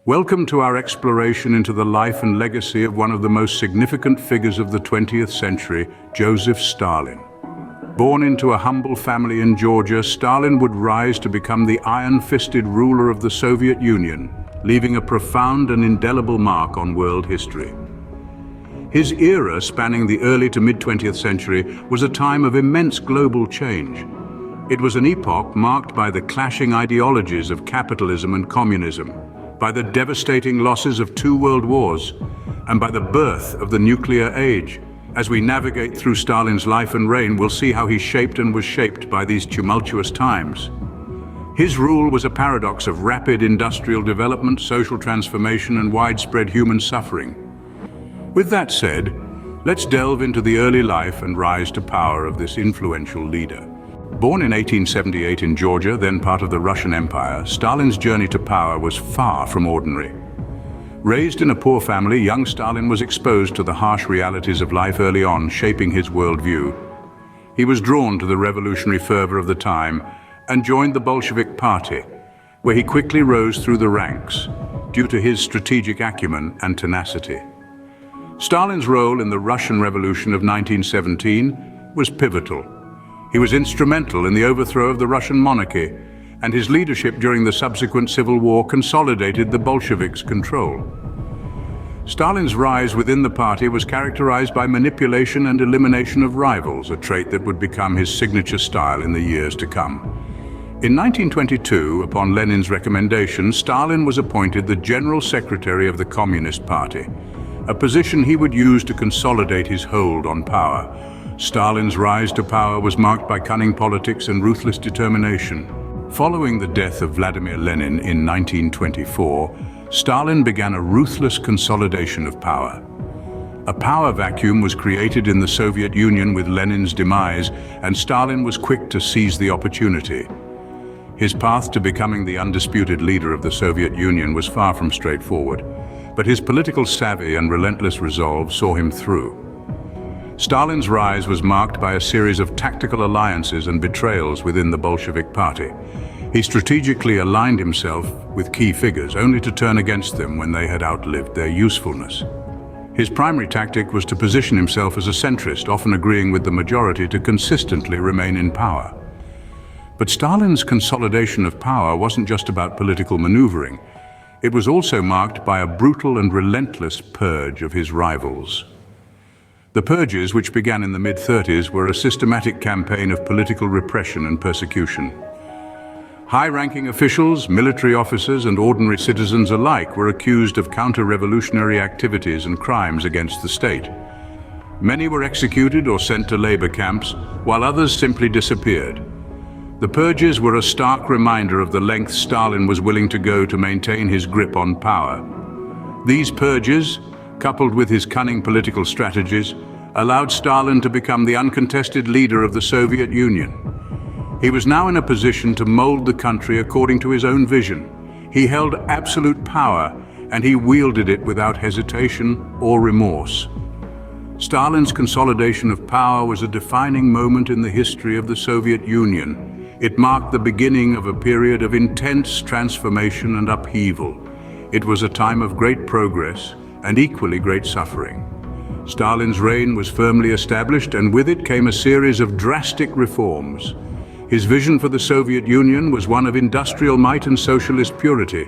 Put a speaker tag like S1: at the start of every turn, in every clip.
S1: Welcome to our exploration into the life and legacy of one of the most significant figures of the 20th century, Joseph Stalin. Born into a humble family in Georgia, Stalin would rise to become the iron-fisted ruler of the Soviet Union, leaving a profound and indelible mark on world history. His era, spanning the early to mid-20th century, was a time of immense global change. It was an epoch marked by the clashing ideologies of capitalism and communism, by the devastating losses of two world wars, and by the birth of the nuclear age. As we navigate through Stalin's life and reign, we'll see how he shaped and was shaped by these tumultuous times. His rule was a paradox of rapid industrial development, social transformation, and widespread human suffering. With that said, let's delve into the early life and rise to power of this influential leader. Born in 1878 in Georgia, then part of the Russian Empire, Stalin's journey to power was far from ordinary. Raised in a poor family, young Stalin was exposed to the harsh realities of life early on, shaping his worldview. He was drawn to the revolutionary fervor of the time and joined the Bolshevik Party, where he quickly rose through the ranks due to his strategic acumen and tenacity. Stalin's role in the Russian Revolution of 1917 was pivotal. He was instrumental in the overthrow of the Russian monarchy, and his leadership during the subsequent civil war consolidated the Bolsheviks' control. Stalin's rise within the party was characterized by manipulation and elimination of rivals, a trait that would become his signature style in the years to come. In 1922, upon Lenin's recommendation, Stalin was appointed the General Secretary of the Communist Party, a position he would use to consolidate his hold on power. Stalin's rise to power was marked by cunning politics and ruthless determination. Following the death of Vladimir Lenin in 1924, Stalin began a ruthless consolidation of power. A power vacuum was created in the Soviet Union with Lenin's demise, and Stalin was quick to seize the opportunity. His path to becoming the undisputed leader of the Soviet Union was far from straightforward, but his political savvy and relentless resolve saw him through. Stalin's rise was marked by a series of tactical alliances and betrayals within the Bolshevik Party. He strategically aligned himself with key figures, only to turn against them when they had outlived their usefulness. His primary tactic was to position himself as a centrist, often agreeing with the majority to consistently remain in power. But Stalin's consolidation of power wasn't just about political maneuvering. It was also marked by a brutal and relentless purge of his rivals. The purges, which began in the mid-30s, were a systematic campaign of political repression and persecution. High-ranking officials, military officers, and ordinary citizens alike were accused of counter-revolutionary activities and crimes against the state. Many were executed or sent to labor camps, while others simply disappeared. The purges were a stark reminder of the lengths Stalin was willing to go to maintain his grip on power. These purges, coupled with his cunning political strategies, allowed Stalin to become the uncontested leader of the Soviet Union. He was now in a position to mold the country according to his own vision. He held absolute power, and he wielded it without hesitation or remorse. Stalin's consolidation of power was a defining moment in the history of the Soviet Union. It marked the beginning of a period of intense transformation and upheaval. It was a time of great progress and equally great suffering. Stalin's reign was firmly established, and with it came a series of drastic reforms. His vision for the Soviet Union was one of industrial might and socialist purity.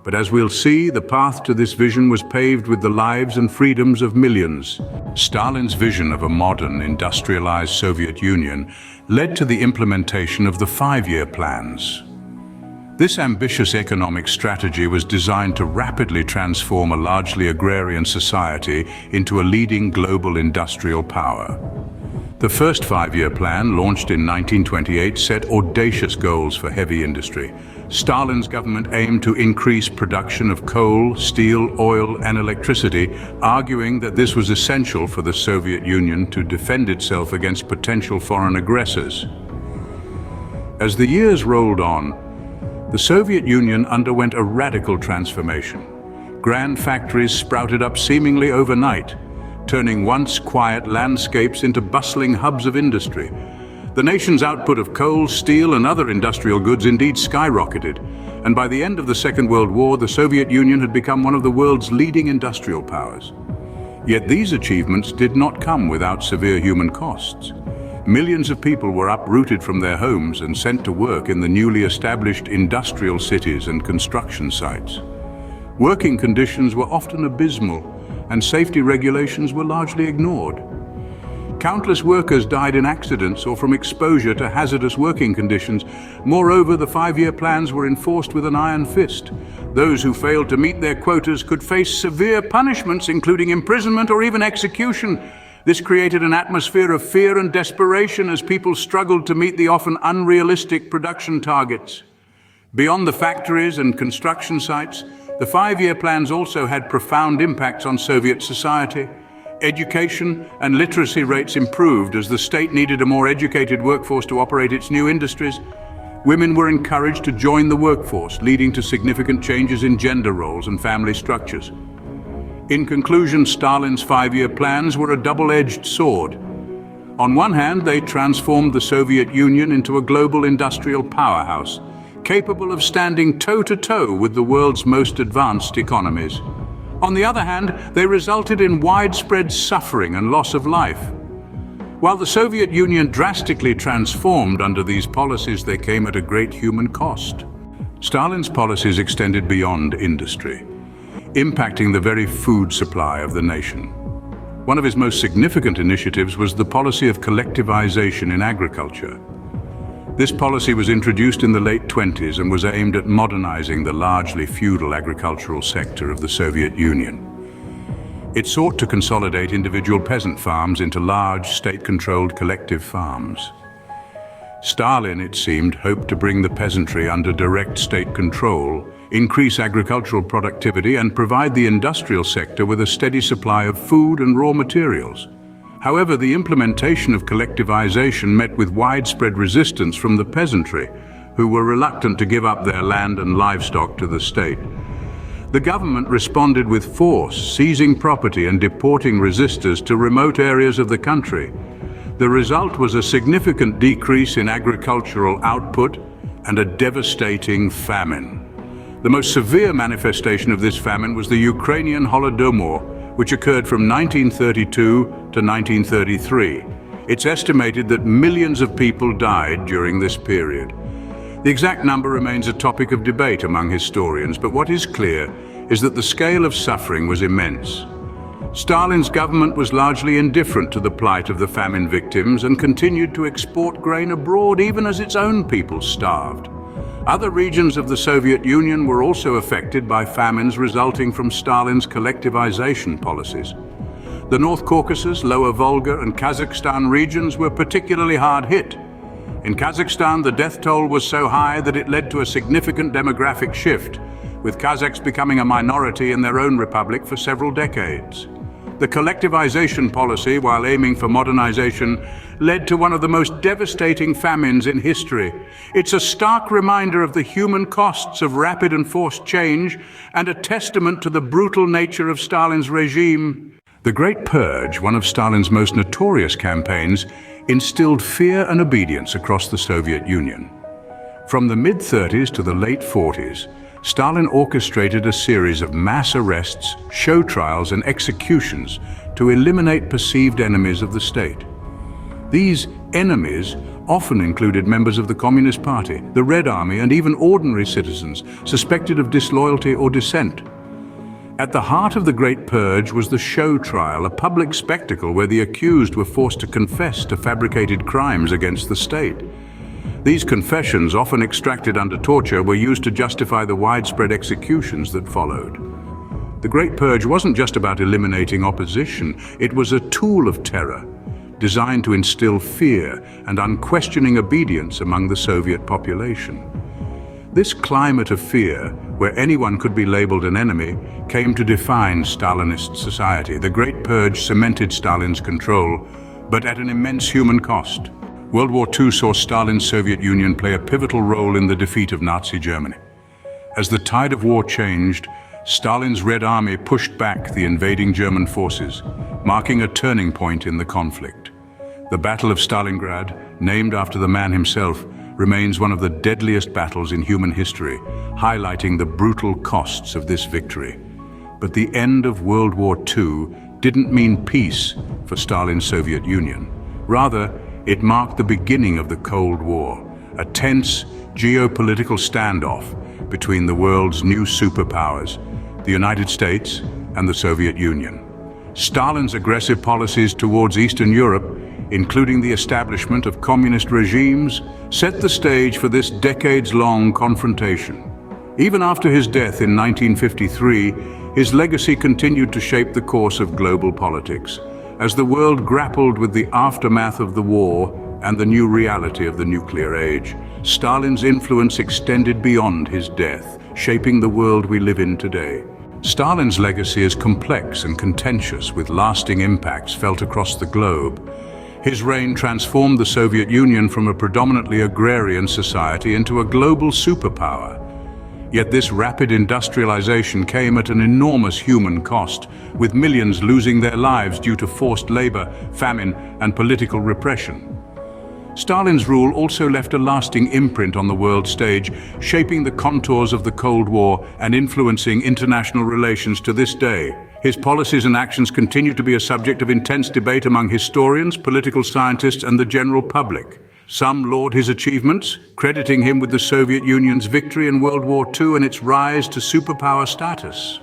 S1: But as we'll see, the path to this vision was paved with the lives and freedoms of millions. Stalin's vision of a modern, industrialized Soviet Union led to the implementation of the five-year plans. This ambitious economic strategy was designed to rapidly transform a largely agrarian society into a leading global industrial power. The first five-year plan, launched in 1928, set audacious goals for heavy industry. Stalin's government aimed to increase production of coal, steel, oil, and electricity, arguing that this was essential for the Soviet Union to defend itself against potential foreign aggressors. As the years rolled on, the Soviet Union underwent a radical transformation. Grand factories sprouted up seemingly overnight, turning once quiet landscapes into bustling hubs of industry. The nation's output of coal, steel, and other industrial goods indeed skyrocketed, and by the end of the Second World War, the Soviet Union had become one of the world's leading industrial powers. Yet these achievements did not come without severe human costs. Millions of people were uprooted from their homes and sent to work in the newly established industrial cities and construction sites. Working conditions were often abysmal, and safety regulations were largely ignored. Countless workers died in accidents or from exposure to hazardous working conditions. Moreover, the 5-year plans were enforced with an iron fist. Those who failed to meet their quotas could face severe punishments, including imprisonment or even execution. This created an atmosphere of fear and desperation as people struggled to meet the often unrealistic production targets. Beyond the factories and construction sites, the 5-year plans also had profound impacts on Soviet society. Education and literacy rates improved as the state needed a more educated workforce to operate its new industries. Women were encouraged to join the workforce, leading to significant changes in gender roles and family structures. In conclusion, Stalin's 5-year plans were a double-edged sword. On one hand, they transformed the Soviet Union into a global industrial powerhouse, capable of standing toe-to-toe with the world's most advanced economies. On the other hand, they resulted in widespread suffering and loss of life. While the Soviet Union drastically transformed under these policies, they came at a great human cost. Stalin's policies extended beyond industry, impacting the very food supply of the nation. One of his most significant initiatives was the policy of collectivization in agriculture. This policy was introduced in the late 20s and was aimed at modernizing the largely feudal agricultural sector of the Soviet Union. It sought to consolidate individual peasant farms into large, state-controlled collective farms. Stalin, it seemed, hoped to bring the peasantry under direct state control, increase agricultural productivity, and provide the industrial sector with a steady supply of food and raw materials. However, the implementation of collectivization met with widespread resistance from the peasantry, who were reluctant to give up their land and livestock to the state. The government responded with force, seizing property and deporting resistors to remote areas of the country. The result was a significant decrease in agricultural output and a devastating famine. The most severe manifestation of this famine was the Ukrainian Holodomor, which occurred from 1932 to 1933. It's estimated that millions of people died during this period. The exact number remains a topic of debate among historians, but what is clear is that the scale of suffering was immense. Stalin's government was largely indifferent to the plight of the famine victims and continued to export grain abroad even as its own people starved. Other regions of the Soviet Union were also affected by famines resulting from Stalin's collectivization policies. The North Caucasus, Lower Volga, and Kazakhstan regions were particularly hard hit. In Kazakhstan, the death toll was so high that it led to a significant demographic shift, with Kazakhs becoming a minority in their own republic for several decades. The collectivization policy, while aiming for modernization, led to one of the most devastating famines in history. It's a stark reminder of the human costs of rapid and forced change and a testament to the brutal nature of Stalin's regime. The Great Purge, one of Stalin's most notorious campaigns, instilled fear and obedience across the Soviet Union. From the mid-30s to the late 40s, Stalin orchestrated a series of mass arrests, show trials, and executions to eliminate perceived enemies of the state. These enemies often included members of the Communist Party, the Red Army, and even ordinary citizens suspected of disloyalty or dissent. At the heart of the Great Purge was the show trial, a public spectacle where the accused were forced to confess to fabricated crimes against the state. These confessions, often extracted under torture, were used to justify the widespread executions that followed. The Great Purge wasn't just about eliminating opposition, it was a tool of terror, designed to instill fear and unquestioning obedience among the Soviet population. This climate of fear, where anyone could be labeled an enemy, came to define Stalinist society. The Great Purge cemented Stalin's control, but at an immense human cost. World War II saw Stalin's Soviet Union play a pivotal role in the defeat of Nazi Germany. As the tide of war changed, Stalin's Red Army pushed back the invading German forces, marking a turning point in the conflict. The Battle of Stalingrad, named after the man himself, remains one of the deadliest battles in human history, highlighting the brutal costs of this victory. But the end of World War II didn't mean peace for Stalin's Soviet Union. Rather, it marked the beginning of the Cold War, a tense geopolitical standoff between the world's new superpowers, the United States and the Soviet Union. Stalin's aggressive policies towards Eastern Europe, including the establishment of communist regimes, set the stage for this decades-long confrontation. Even after his death in 1953, his legacy continued to shape the course of global politics, as the world grappled with the aftermath of the war and the new reality of the nuclear age. Stalin's influence extended beyond his death, shaping the world we live in today. Stalin's legacy is complex and contentious, with lasting impacts felt across the globe. His reign transformed the Soviet Union from a predominantly agrarian society into a global superpower. Yet this rapid industrialization came at an enormous human cost, with millions losing their lives due to forced labor, famine, and political repression. Stalin's rule also left a lasting imprint on the world stage, shaping the contours of the Cold War and influencing international relations to this day. His policies and actions continue to be a subject of intense debate among historians, political scientists, and the general public. Some laud his achievements, crediting him with the Soviet Union's victory in World War II and its rise to superpower status.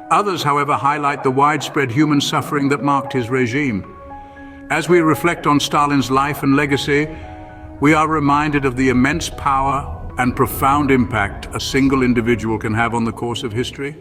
S1: Others, however, highlight the widespread human suffering that marked his regime. As we reflect on Stalin's life and legacy, we are reminded of the immense power and profound impact a single individual can have on the course of history.